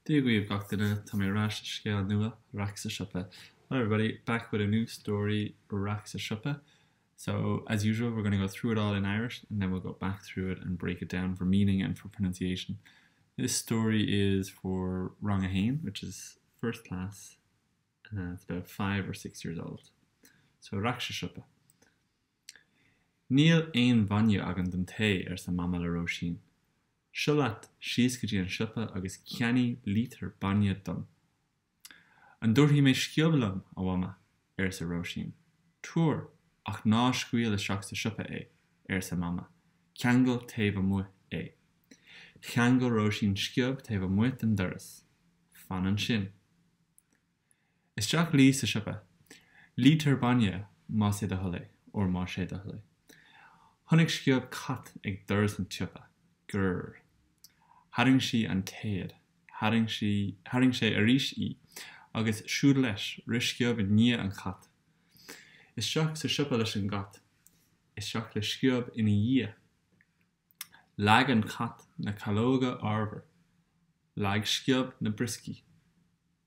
Díogh gach duine tá mé ras scéal nua Raic sa Siopa. Hello everybody, back with a new story, Raic sa Siopa. So as usual, we're going to go through it all in Irish and then we'll go back through it and break it down for meaning and for pronunciation. This story is for Rangahane, which is first class. It's about 5 or 6 years old. So Raic sa Siopa. Níl ein bhainne agan den té sa mama le Roisin. Siolaat síos go dtí an siopa agus ceannaí lítar bainne dom. An dúirt mé scioblam a bhama sa Roisin. Túr ach ná scuil isteach sa siopa sa mama. Ceangal taobh mu é. Cheangal Roisin sciob taobh mu den doras. Fan an sin. Isteach lí sa siopa. Lítar bainne má sé de thuile, or má sé de thuile. Honnig sciob cat ag doras an siopa. Grr. Haring si an téad, haring sé a rís í, agus siúd leis risciob in ní an chat. Is seach sa siopa leis an gat, is seach le sciob in í. Lag an chat na calóga arbor, lag sciob na brisci,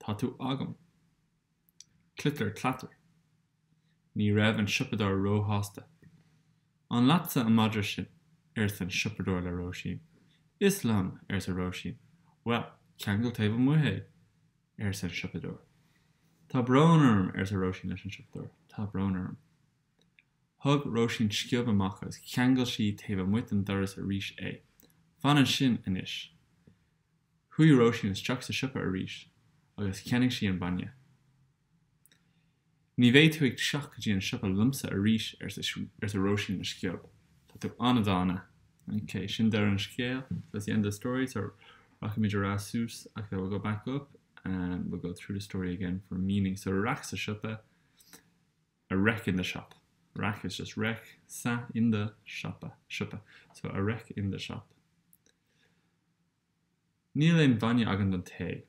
tá tú agam. Clitter clatter, ní raibh an siopador róhásta. An latsa an madra sin, san siopador le Roisin. Islam sa Roisin. Well, ceangal taobh mu é san siopador. Tá brónarm sa Roisin leis an siopador. Tá brónarm. Thug Roisin sciob amach agus ceangal si taobh mu an doras a rís é. Fan an sin inis. Chuí Roisin is teach sa siopa a rís, agus ceannig si an bainne. Ní bhéh tú ag seach go dtí an siopa lumsa a rís sa Roisin na sciob. Tá tú anadána. Okay, sin dar an scale. That's the end of the story. So Rachimidjarasus, okay, we'll go back up and we'll go through the story again for meaning. So Raic sa Siopa, a wreck in the shop. Raic is just wreck, sa in the shoppa. So a wreck in the shop. Níl ein bhainne agan don té.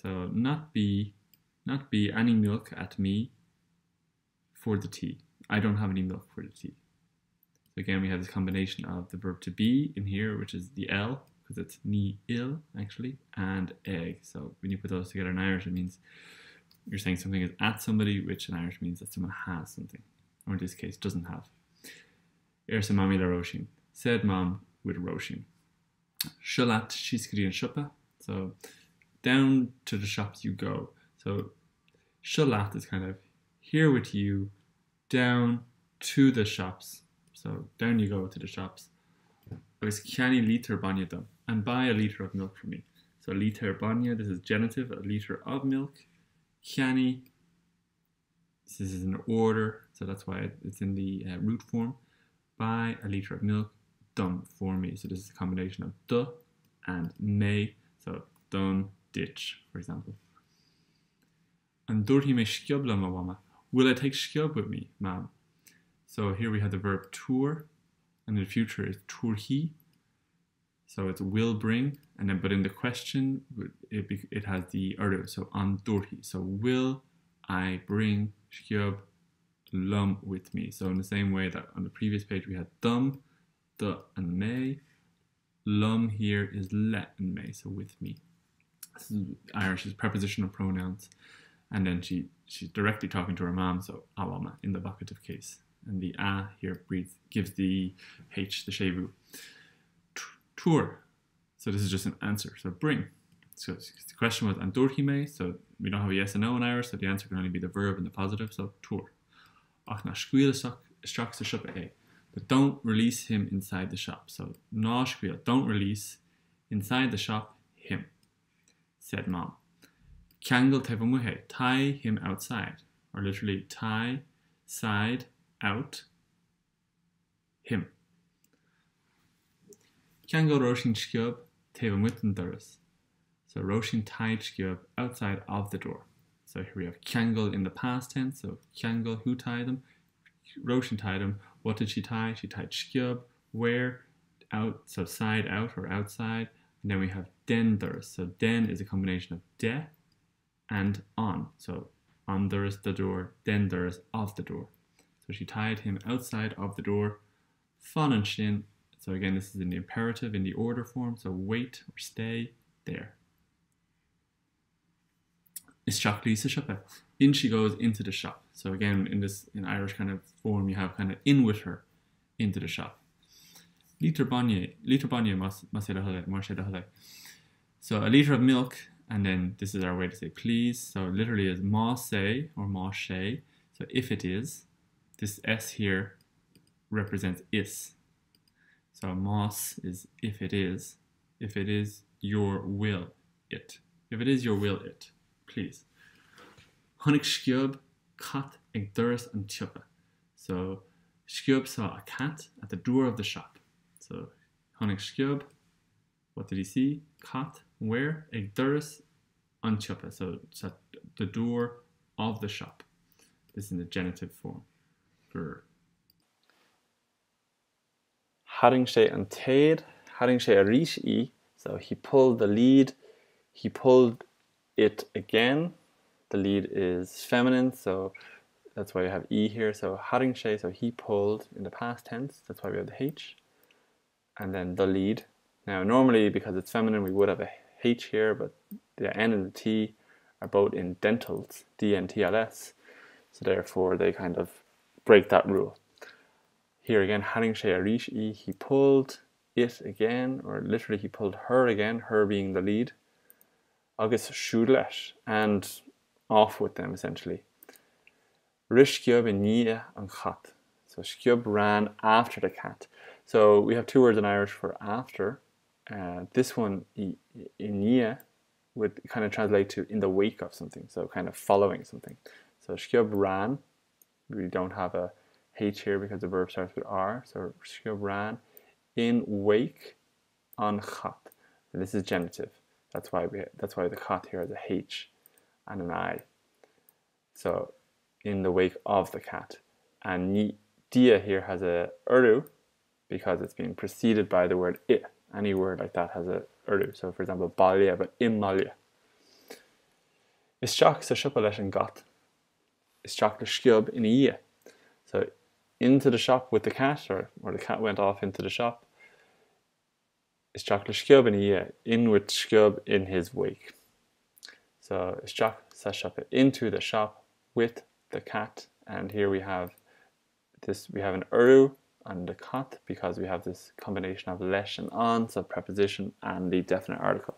So not be any milk at me for the tea. I don't have any milk for the tea. Again, we have this combination of the verb to be in here, which is the L, because it's ni il, actually, and egg. So when you put those together in Irish, it means you're saying something is at somebody, which in Irish means that someone has something, or in this case, doesn't have. Ersa mami la Roisin. Said mom with Roisin. Siolaat síos an siopa. So down to the shops you go. So siolaat is kind of here with you, down to the shops. So down you go to the shops. Agus ceannaí lítar bainne dom, and buy a litre of milk for me. So lítar bainne, this is genitive, a litre of milk. Ceannaí, this is in order, so that's why it's in the root form. Buy a litre of milk, dom for me. So this is a combination of duh and may. So done, ditch, for example. And dúirt mé scioblam a bhama. Will I take sciob with me, ma'am? So here we have the verb tour, and in the future is turhi. So it's will bring, and then but in the question it has the urdu, so an durhi. So will I bring sciob lum with me? So in the same way that on the previous page we had dum, the and may, lum here is le and may, so with me. This is Irish is prepositional pronouns, and then she's directly talking to her mom, so awama in the vocative case. And the a here gives the h, the shevu. Tour. So this is just an answer. So bring. So the question was andurhime. So we don't have a yes and no in Irish, so the answer can only be the verb and the positive. So tour. Ach na scuil struck the shop a. But don't release him inside the shop. So na scuil. Don't release inside the shop him. Said mom. Kangal tevamuhe. Tie him outside. Or literally tie side out him. Ceangal Roisin sciob taobh mu an doras. So Roisin tied sciob outside of the door. So here we have ceangal in the past tense. So ceangal, who tied them? Roisin tied them. What did she tie? She tied sciob. Where? Out. So side out or outside. And then we have den doras. So den is a combination of de and on. So on doras the door, den doras of the door. So she tied him outside of the door. Fan an sin. So again, this is in the imperative, in the order form. So wait or stay there. Isteach Lí sa siopa. In she goes into the shop. So again, in Irish kind of form, you have kind of in with her into the shop. Liter banye mas sé da hule, mar sé da hule. So a liter of milk, and then this is our way to say please. So literally is ma say or ma she. So if it is, this S here represents is. So mas is if it is your will it. If it is your will it, please. Honnig skjub cat ag duras an tjupa. So skjub saw a cat at the door of the shop. So honnig skjub, what did he see? Cat, where? Ag duras an tjupa. So it's at the door of the shop. This is in the genitive form. Grr. Haring sé an taid, haring sé a ríis I. So he pulled the lead, he pulled it again. The lead is feminine, so that's why you have E here. So haring sé, so he pulled in the past tense, that's why we have the H. And then the lead. Now normally, because it's feminine, we would have a H here, but the N and the T are both in dentals, D and TLS. So therefore they kind of break that rule. Here again, haring sé a ríis I, he pulled it again, or literally he pulled her again, her being the lead. Agus siúd leis, and off with them essentially. Ris skjub in nie an cat. So skjub ran after the cat. So we have two words in Irish for after. This one, in nie, would kind of translate to in the wake of something, so kind of following something. So skjub ran, we don't have a H here because the verb starts with R, so skjub ran in wake on cat. So this is genitive. That's why the cat here has a H and an I. So in the wake of the cat. And dia here has a uru because it's being preceded by the word I. Any word like that has a uru. So for example, balia, but immalia. Isteach sa siopa leis an gat. Isteach le skjub in a. So into the shop with the cat, or the cat went off into the shop. Isteach le skjub in a, in with skjub in his wake. So isteach sa siopa, into the shop with the cat, and here we have this. We have an uru on the cat because we have this combination of leis and on, so preposition and the definite article.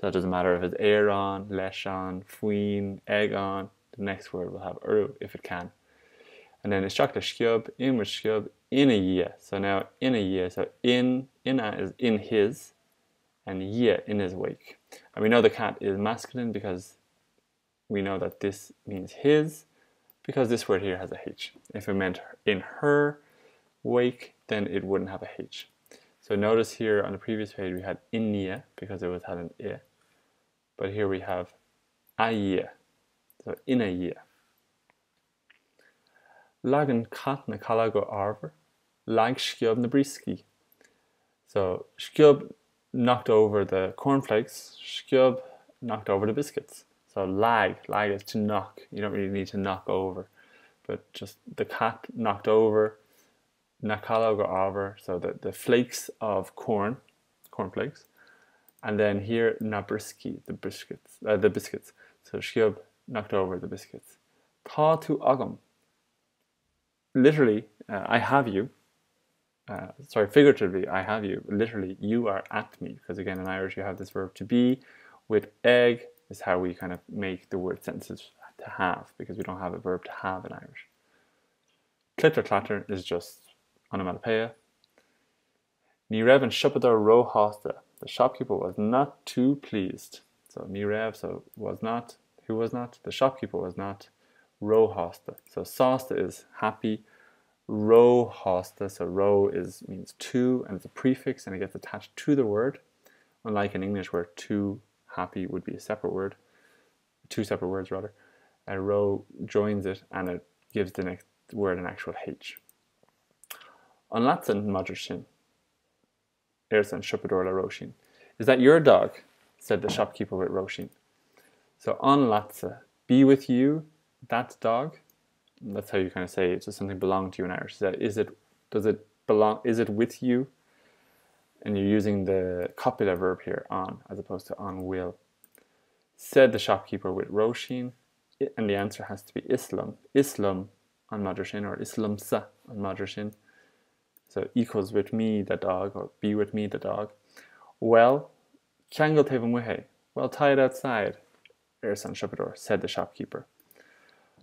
So it doesn't matter if it's air on, leis on, fuin, egg on. The next word will have uru if it can. And then isteach le skjub, in with skjub, in a year. So now in a year, so inna is in his, and year in his wake. And we know the cat is masculine because we know that this means his, because this word here has a H. If it meant in her wake, then it wouldn't have a H. So notice here on the previous page we had innia because it had an I. But here we have a year, so in a year. Lag an cat na cala go arbor, lag skjub na briski. So skjub knocked over the cornflakes, skjub knocked over the biscuits. So lag is to knock. You don't really need to knock over, but just the cat knocked over, na cala go arbor, so the flakes of cornflakes, and then here na briski, the biscuits. So skjub knocked over the biscuits. Tá tú agam. Literally, I have you. Figuratively, I have you. Literally, you are at me. Because again, in Irish, you have this verb to be. With egg is how we kind of make the word sentences to have, because we don't have a verb to have in Irish. Clitter clatter is just onomatopoeia. Ní raibh an siopadóir róthásta. The shopkeeper was not too pleased. So ní raibh, so was not. Who was not? The shopkeeper was not. Róthásta. So sásta is happy. Róthásta, so ró means to, and it's a prefix and it gets attached to the word. Unlike in English where to happy would be a separate word. Two separate words rather. A ró joins it and it gives the next word an actual H. An latsan madra sin. Ersan siopadóir le róisín. Is that your dog? Said the shopkeeper with róisín. So an latsa, be with you, that dog. That's how you kind of say it's just something belonging to you in Irish. Does it belong? Is it with you? And you're using the copula verb here, on, as opposed to on will. Said the shopkeeper with Roisin, and the answer has to be Islam. Islam on Madrashin, or Islamsa on Madrashin. So equals with me the dog, or be with me the dog. Well, Kangol Tevin Wihe. Well, tie it outside, Ersan Shoppador, said the shopkeeper.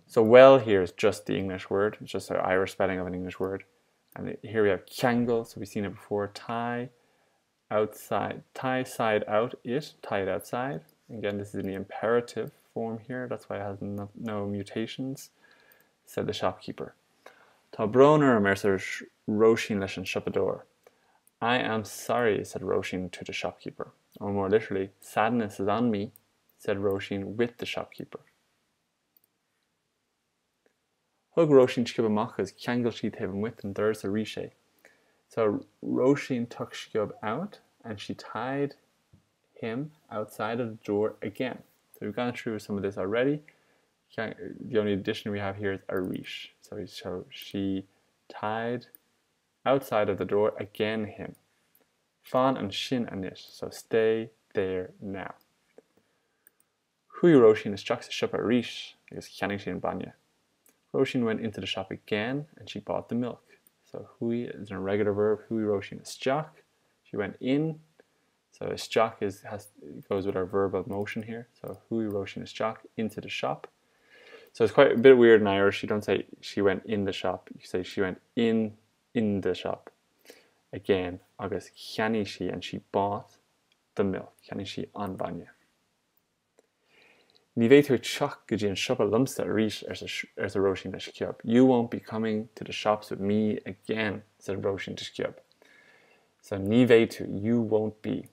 So well here is just the English word, it's just our Irish spelling of an English word. And here we have Kangol, so we've seen it before, tie outside, tie side out it, tie it outside. Again, this is in the imperative form here, that's why it has no mutations, said the shopkeeper. Tá broner mercer Roisin leis an shoppador. I am sorry, said Roisin to the shopkeeper. Or more literally, sadness is on me, said Roisin with the shopkeeper. Hug Roisin Sciobh amachas Kangol she taven with and there's a riche. So Roisin took Sciobh out and she tied him outside of the door again. So we've gone through some of this already. The only addition we have here is a riche. So she tied outside of the door again him. Fan and shin anish. So stay there now. Hui Roisin is struck shop a riche. Because canning she in banya. Roisin went into the shop again and she bought the milk. So hui is a regular verb. Hui Roisin is jock. She went in. So jock goes with our verbal motion here. So hui Roisin is jock into the shop. So it's quite a bit weird in Irish. You don't say she went in the shop. You say she went in the shop. Again, agus cheannaigh she and she bought the milk. Cheannaigh she an banya. Ní bheidh tú teach go dtí an siopa lumsa arís ar sa Roisin leis Sciobh. You won't be coming to the shops with me again, said Roisin to Sciobh. So ní bheidh tú, you won't be.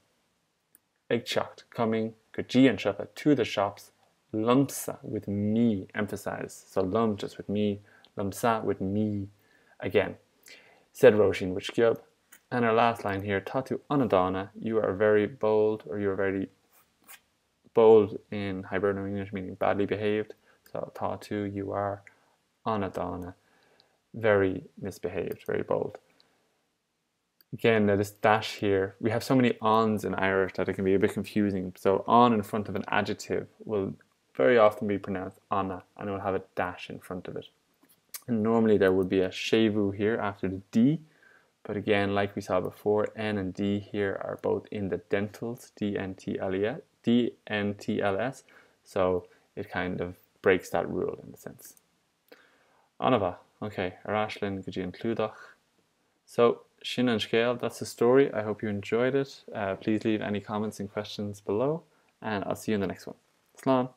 Ag teacht, coming go dtí an siopa to the shops, lumsa with me, emphasize. So lum just with me, lumsa with me again, said Roisin with Sciobh. And our last line here, tá tú anadana, you are very bold, or you are very bold in Hiberno English, meaning badly behaved. So tá tú, you are anadana, very misbehaved, very bold. Again, this dash here, we have so many ons in Irish that it can be a bit confusing. So on in front of an adjective will very often be pronounced anna, and it will have a dash in front of it. And normally there would be a shevu here after the D, but again, like we saw before, N and D here are both in the dentals, D-N-T-L-S, so it kind of breaks that rule in a sense. Anava, okay, Arashlin, Gaji Clúdach. So, Sin and Scale, that's the story. I hope you enjoyed it. Please leave any comments and questions below, and I'll see you in the next one. Slán.